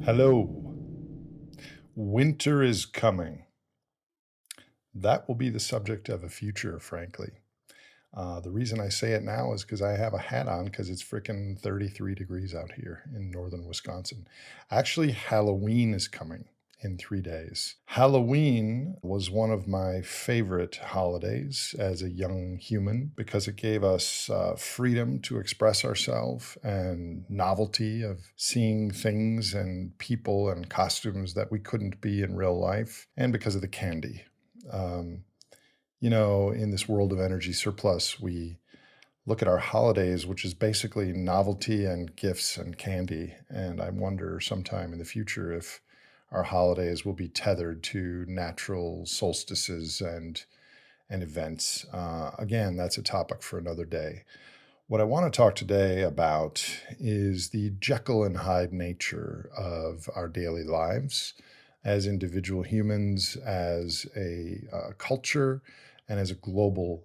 Hello. Winter is coming. That will be the subject of a future, frankly. The reason I say it now is because I have a hat on because it's freaking 33 degrees out here in northern Wisconsin. Actually, Halloween is coming in 3 days. Halloween was one of my favorite holidays as a young human because it gave us freedom to express ourselves and novelty of seeing things and people and costumes that we couldn't be in real life, and because of the candy. Um, in this world of energy surplus, we look at our holidays, which is basically novelty and gifts and candy. And I wonder sometime in the future if our holidays will be tethered to natural solstices and events. Again, that's a topic for another day. What I want to talk today about is the Jekyll and Hyde nature of our daily lives as individual humans, as a culture, and as a global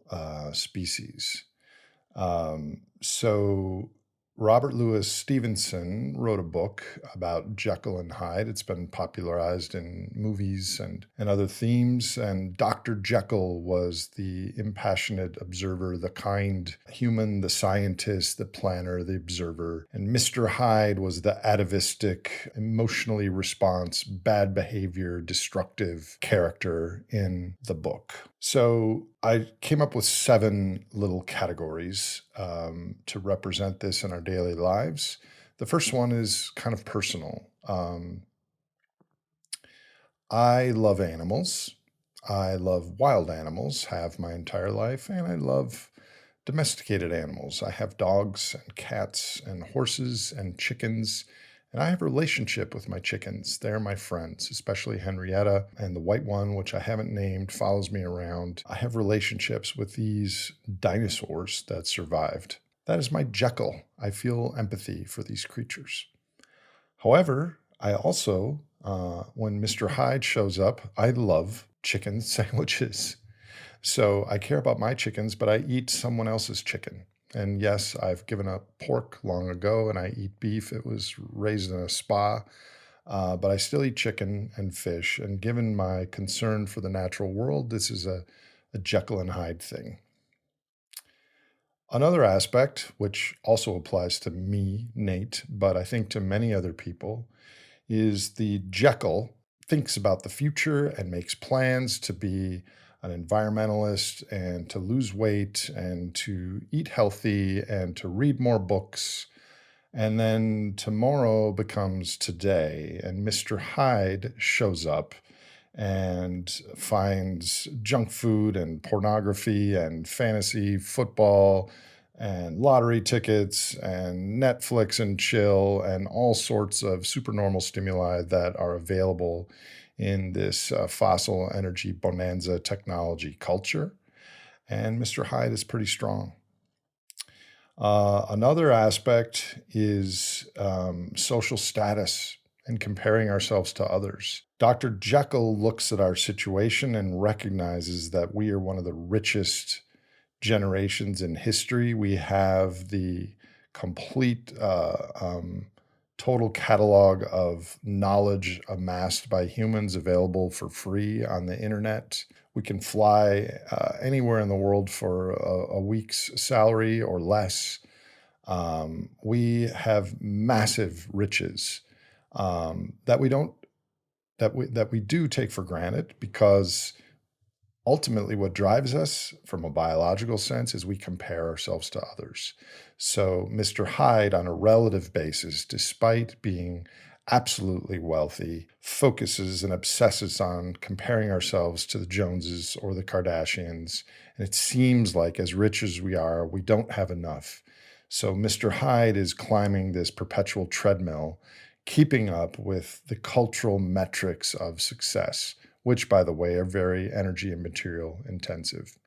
species. So Robert Louis Stevenson wrote a book about Jekyll and Hyde. It's been popularized in movies and other themes. And Dr. Jekyll was the impassionate observer, the kind human, the scientist, the planner, the observer. And Mr. Hyde was the atavistic, emotionally response, bad behavior, destructive character in the book. So I came up with 7 little categories to represent this in our daily lives. The first one is kind of personal. I love animals. I love wild animals, have my entire life, and I love domesticated animals. I have dogs and cats and horses and chickens, and I have a relationship with my chickens. They're my friends, especially Henrietta, and the white one, which I haven't named, follows me around. I have relationships with these dinosaurs that survived. That is my Jekyll. I feel empathy for these creatures. However, I also, when Mr. Hyde shows up, I love chicken sandwiches. So I care about my chickens, but I eat someone else's chicken. And yes, I've given up pork long ago and I eat beef. It was raised in a spa, but I still eat chicken and fish. And given my concern for the natural world, this is a Jekyll and Hyde thing. Another aspect, which also applies to me, Nate, but I think to many other people, is the Jekyll thinks about the future and makes plans to be an environmentalist and to lose weight and to eat healthy and to read more books. And then tomorrow becomes today, and Mr. Hyde shows up and finds junk food and pornography and fantasy football and lottery tickets and Netflix and chill and all sorts of supernormal stimuli that are available in this fossil energy bonanza technology culture. And Mr. Hyde is pretty strong. Another aspect is social status and comparing ourselves to others. Dr. Jekyll looks at our situation and recognizes that we are one of the richest generations in history. We have the complete total catalog of knowledge amassed by humans available for free on the internet. We can fly anywhere in the world for a week's salary or less. We have massive riches that we do take for granted because ultimately what drives us from a biological sense is we compare ourselves to others. So Mr. Hyde, on a relative basis, despite being absolutely wealthy, focuses and obsesses on comparing ourselves to the Joneses or the Kardashians. And it seems like as rich as we are, we don't have enough. So Mr. Hyde is climbing this perpetual treadmill, keeping up with the cultural metrics of success, which, by the way, are very energy and material intensive.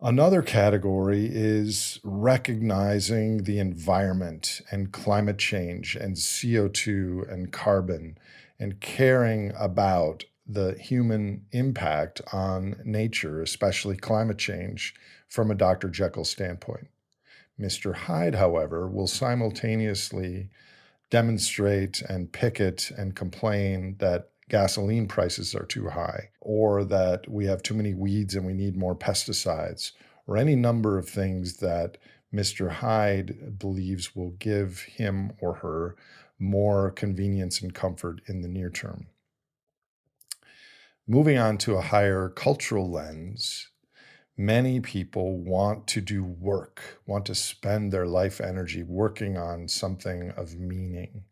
Another category is recognizing the environment and climate change and CO2 and carbon and caring about the human impact on nature, especially climate change, from a Dr. Jekyll standpoint. Mr. Hyde, however, will simultaneously demonstrate and picket and complain that gasoline prices are too high, or that we have too many weeds and we need more pesticides, or any number of things that Mr. Hyde believes will give him or her more convenience and comfort in the near term. Moving on to a higher cultural lens, many people want to do work, want to spend their life energy working on something of meaning,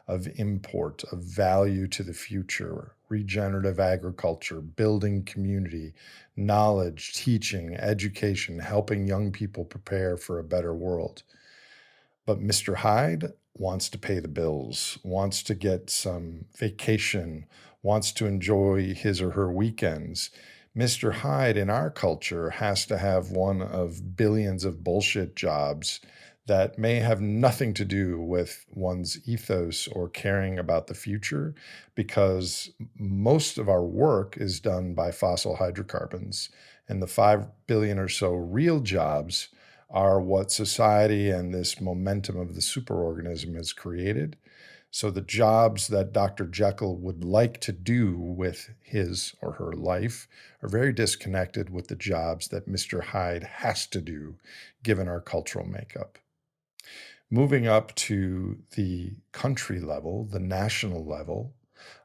of import, of value to the future, regenerative agriculture, building community, knowledge, teaching, education, helping young people prepare for a better world. But Mr. Hyde wants to pay the bills, wants to get some vacation, wants to enjoy his or her weekends. Mr. Hyde in our culture has to have one of billions of bullshit jobs that may have nothing to do with one's ethos or caring about the future, because most of our work is done by fossil hydrocarbons. And the 5 billion or so real jobs are what society and this momentum of the superorganism has created. So the jobs that Dr. Jekyll would like to do with his or her life are very disconnected with the jobs that Mr. Hyde has to do, given our cultural makeup. Moving up to the country level, the national level,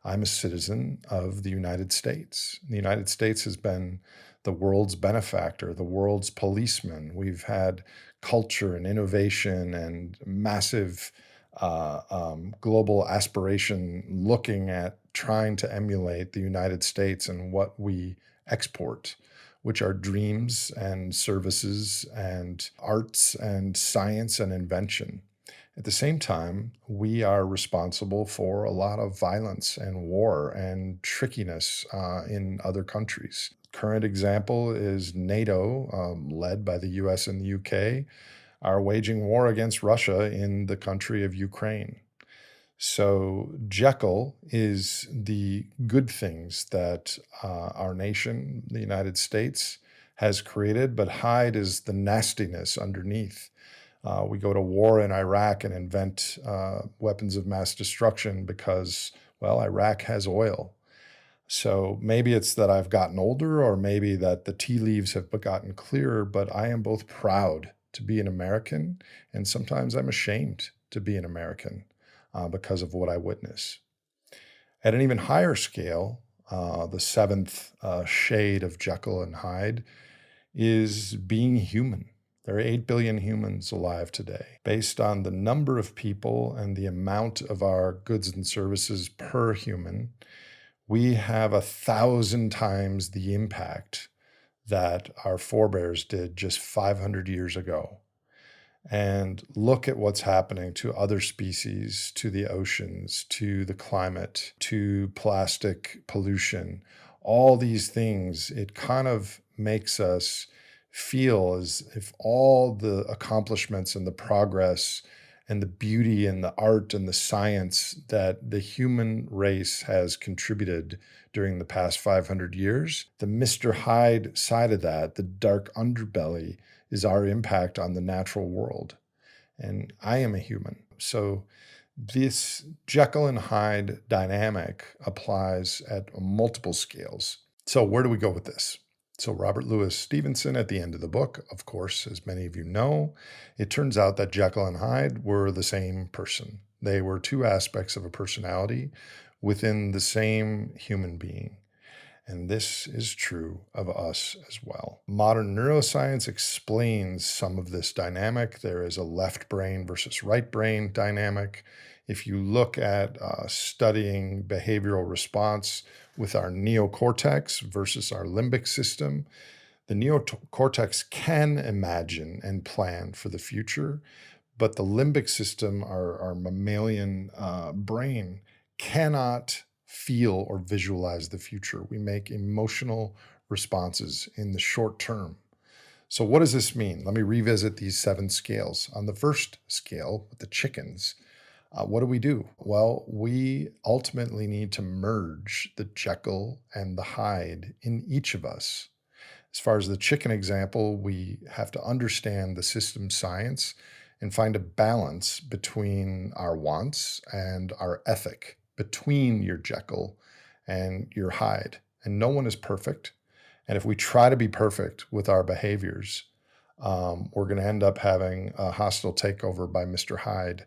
I'm a citizen of the United States. The United States has been the world's benefactor, the world's policeman. We've had culture and innovation and massive global aspiration looking at trying to emulate the United States and what we export, which are dreams and services and arts and science and invention. At the same time, we are responsible for a lot of violence and war and trickiness in other countries. Current example is NATO, led by the US and the UK, are waging war against Russia in the country of Ukraine. So Jekyll is the good things that our nation, the United States, has created, but Hyde is the nastiness underneath. We go to war in Iraq and invent weapons of mass destruction because, well, Iraq has oil. So maybe it's that I've gotten older, or maybe that the tea leaves have gotten clearer, but I am both proud to be an American, and sometimes I'm ashamed to be an American because of what I witness. At an even higher scale, the seventh shade of Jekyll and Hyde is being human. There are 8 billion humans alive today. Based on the number of people and the amount of our goods and services per human, we have 1,000 times the impact that our forebears did just 500 years ago. And look at what's happening to other species, to the oceans, to the climate, to plastic pollution. All these things, it kind of makes us feel as if all the accomplishments and the progress and the beauty and the art and the science that the human race has contributed during the past 500 years, the Mr. Hyde side of that, the dark underbelly, is our impact on the natural world. And I am a human. So this Jekyll and Hyde dynamic applies at multiple scales. So where do we go with this? So Robert Louis Stevenson, at the end of the book, of course, as many of you know, it turns out that Jekyll and Hyde were the same person. They were two aspects of a personality within the same human being. And this is true of us as well. Modern neuroscience explains some of this dynamic. There is a left brain versus right brain dynamic. If you look at studying behavioral response with our neocortex versus our limbic system, the neocortex can imagine and plan for the future, but the limbic system, our mammalian brain, cannot feel or visualize the future. We make emotional responses in the short term. So what does this mean? Let me revisit these 7 scales. On the first scale, with the chickens, what do? Well, we ultimately need to merge the Jekyll and the Hyde in each of us. As far as the chicken example, we have to understand the system science and find a balance between our wants and our ethic, between your Jekyll and your Hyde. And no one is perfect. And if we try to be perfect with our behaviors, we're going to end up having a hostile takeover by Mr. Hyde,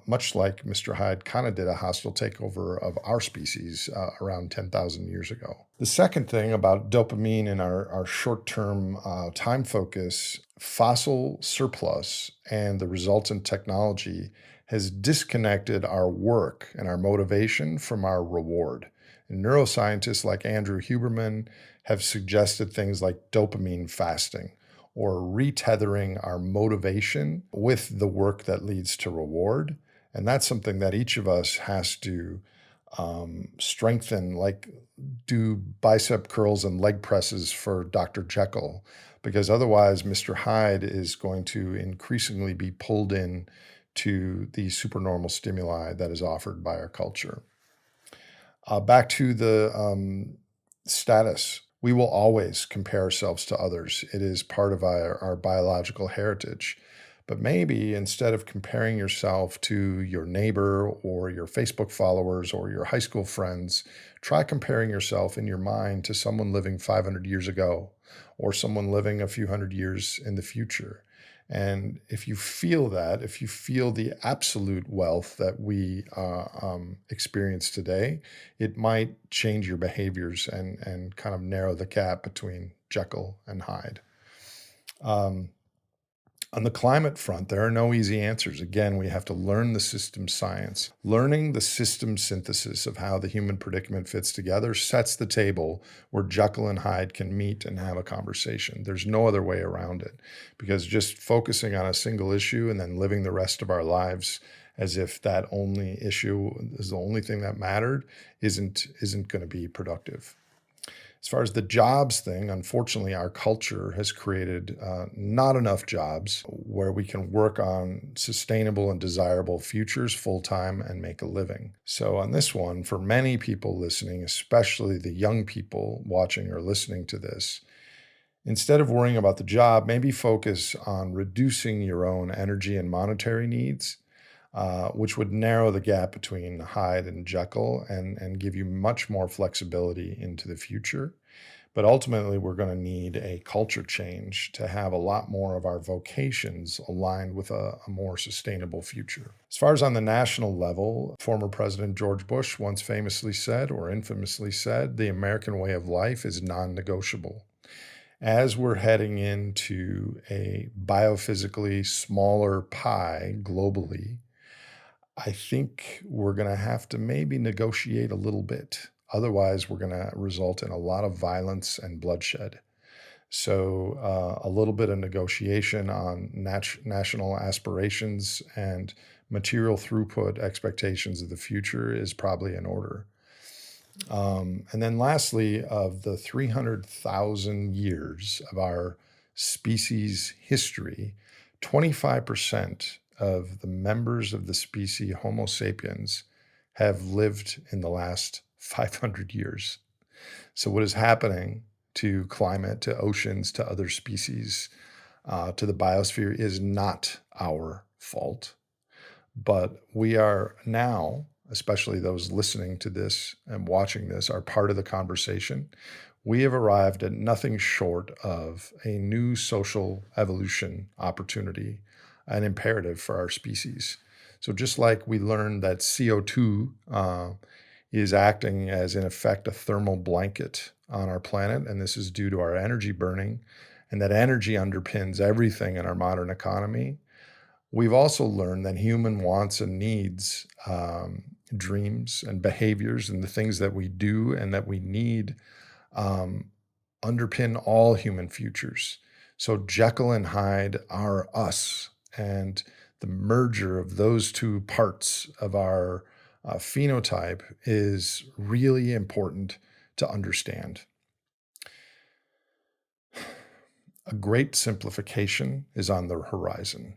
much like Mr. Hyde kind of did a hostile takeover of our species around 10,000 years ago. The second thing about dopamine and our short-term time focus, fossil surplus and the resultant technology has disconnected our work and our motivation from our reward. And neuroscientists like Andrew Huberman have suggested things like dopamine fasting or retethering our motivation with the work that leads to reward. And that's something that each of us has to strengthen, like do bicep curls and leg presses for Dr. Jekyll, because otherwise Mr. Hyde is going to increasingly be pulled in to the supernormal stimuli that is offered by our culture. Back to the status. We will always compare ourselves to others. It is part of our biological heritage. But maybe instead of comparing yourself to your neighbor or your Facebook followers or your high school friends, try comparing yourself in your mind to someone living 500 years ago or someone living a few hundred years in the future. And if you feel that, if you feel the absolute wealth that we experience today, it might change your behaviors and kind of narrow the gap between Jekyll and Hyde. On the climate front, there are no easy answers. Again, we have to learn the system science. Learning the system synthesis of how the human predicament fits together sets the table where Jekyll and Hyde can meet and have a conversation. There's no other way around it, because just focusing on a single issue and then living the rest of our lives as if that only issue is the only thing that mattered isn't going to be productive. As far as the jobs thing, unfortunately, our culture has created not enough jobs where we can work on sustainable and desirable futures full-time and make a living. So on this one, for many people listening, especially the young people watching or listening to this, instead of worrying about the job, maybe focus on reducing your own energy and monetary needs, which would narrow the gap between Hyde and Jekyll and give you much more flexibility into the future. But ultimately, we're going to need a culture change to have a lot more of our vocations aligned with a more sustainable future. As far as on the national level, former President George Bush once famously said, or infamously said, the American way of life is non-negotiable. As we're heading into a biophysically smaller pie globally, I think we're going to have to maybe negotiate a little bit. Otherwise, we're going to result in a lot of violence and bloodshed. So a little bit of negotiation on national aspirations and material throughput expectations of the future is probably in order. And then lastly, of the 300,000 years of our species history, 25% of the members of the species Homo sapiens have lived in the last 500 years. So what is happening to climate, to oceans, to other species, to the biosphere is not our fault. But we are now, especially those listening to this and watching this, are part of the conversation. We have arrived at nothing short of a new social evolution opportunity, an imperative for our species. So just like we learned that CO2 is acting as, in effect, a thermal blanket on our planet, and this is due to our energy burning, and that energy underpins everything in our modern economy, we've also learned that human wants and needs, dreams and behaviors and the things that we do and that we need underpin all human futures. So Jekyll and Hyde are us, and the merger of those two parts of our phenotype is really important to understand. A great simplification is on the horizon.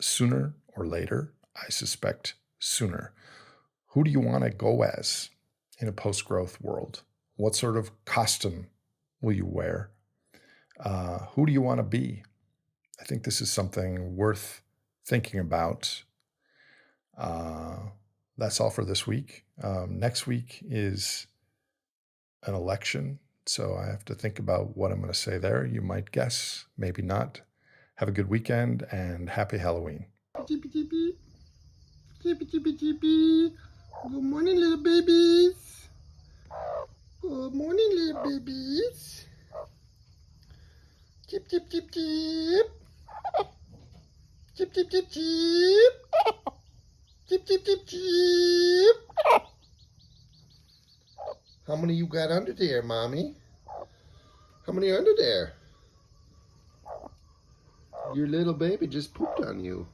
Sooner or later, I suspect sooner. Who do you want to go as in a post-growth world? What sort of costume will you wear? Who do you want to be? I think this is something worth thinking about. Uh, that's all for this week. Next week is an election, so I have to think about what I'm going to say there. You might guess, maybe not. Have a good weekend and happy Halloween. Chippy chippy. Chippy chippy chippy. Good morning, little babies. Good morning, little babies. Chip chip chip chip. Chip chip chip chip. Chip chip chip chip. How many you got under there, Mommy? How many are under there? Your little baby just pooped on you.